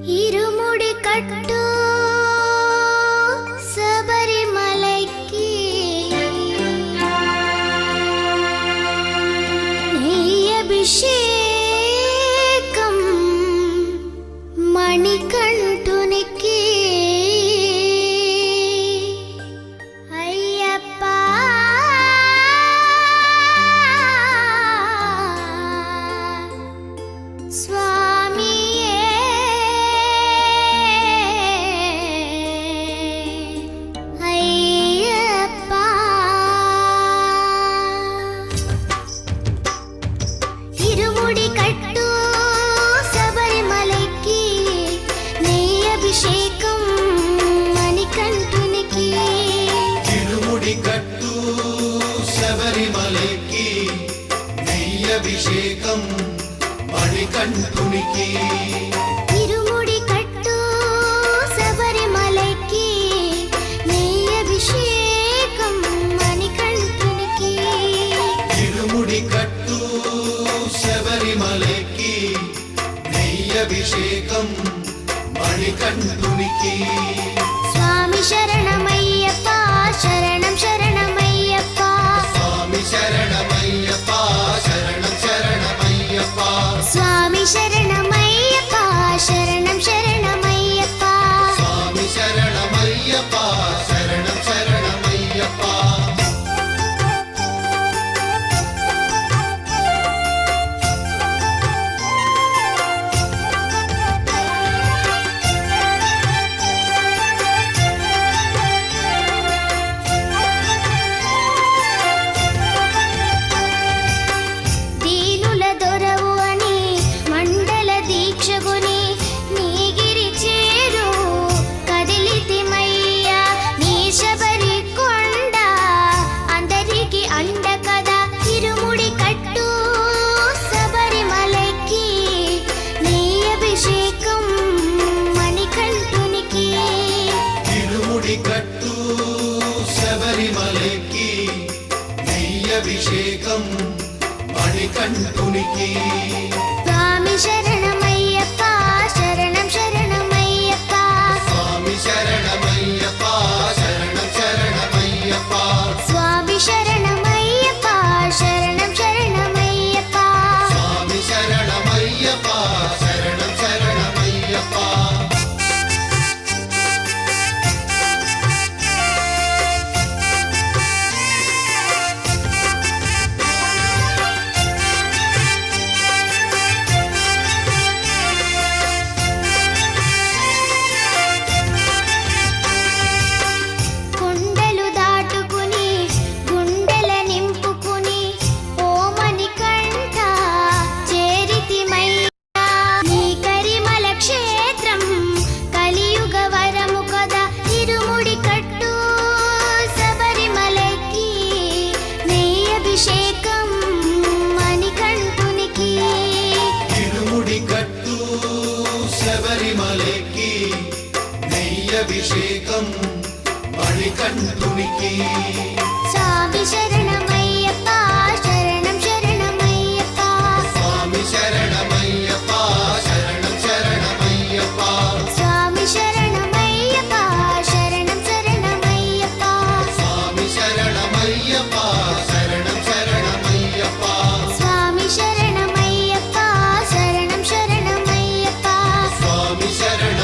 ఇరుముడి కట్టు శబరిమలైకి నెయ్యభిషేకం మణికంఠునికి అయ్యప్ప స్వామియే అయ్యప్ప ఇరుముడి కట్టు శబరిమలైకి నెయ్యభిషేకం మణికంఠునికి ఇరుముడి కట్టు శబరిమలైకి నెయ్యభిషేకం మణికంఠునికి ఇరుముడి కట్టు శబరిమలైకి నెయ్యభిషేకం మణికంఠునికి ఇరుముడి కట్టు శబరిమలైకి నెయ్యభిషేకం మణికంఠునికి స్వామి శరణమయ్యప్ప శరణం శరణమయ్యప్ప స్వామి శరణమయ్యప్ప శరణం శరణమయ్యప్ప స్వామి శరణమయ్యప్ప శరణం శరణమయ్యప్ప స్వామి శరణమయ్యప్ప శరణం శరణమయ్యప్ప దీనుల దొరవు అని మండల దీక్షగుని నీగిరి చేరు కదిలితిమయ్యా నీ శబరి కొండ అందరికి అండ కదా ఇరుముడి కట్టు శబరిమలైకి నెయ్యభిషేకం మణికంఠునికి ఇరుముడి కట్టు శబరిమలైకి నెయ్యభిషేకం మణికంఠునికి స్వామి శరణమయ్యప్ప శరణం శరణమయ్యప్ప స్వామి శరణమయ్యప్ప శరణం శరణమయ్యప్ప స్వామి శరణమయ్యప్ప శరణం శరణమయ్యప్ప స్వామి శరణమయ్యప్ప శరణం శరణమయ్యప్ప కొండలు దాటుకుని గుండెల నింపుకుని ఓమని కంఠ చేరితిమయ్యా నీ కరిమల క్షేత్రం కలియుగ వరము కదా ఇరుముడి కట్టు శబరిమలైకి నెయ్యభిషేకం మణికంఠునికి ఇరుముడి కట్టు శబరిమలైకి నెయ్యభిషేకం మణికంఠునికి స్వామి శరణమయ్యప్ప శరణం శరణమయ్యప్ప స్వామి శరణమయ్యప్ప శరణం శరణమయ్యప్ప స్వామి శరణమయ్యప్ప శరణం శరణమయ్యప్ప స్వామి శరణమయ్యప్ప శరణం శరణమయ్యప్ప స్వామి శరణమయ్యప్ప శరణం శరణమయ్యప్ప స్వామి శరణ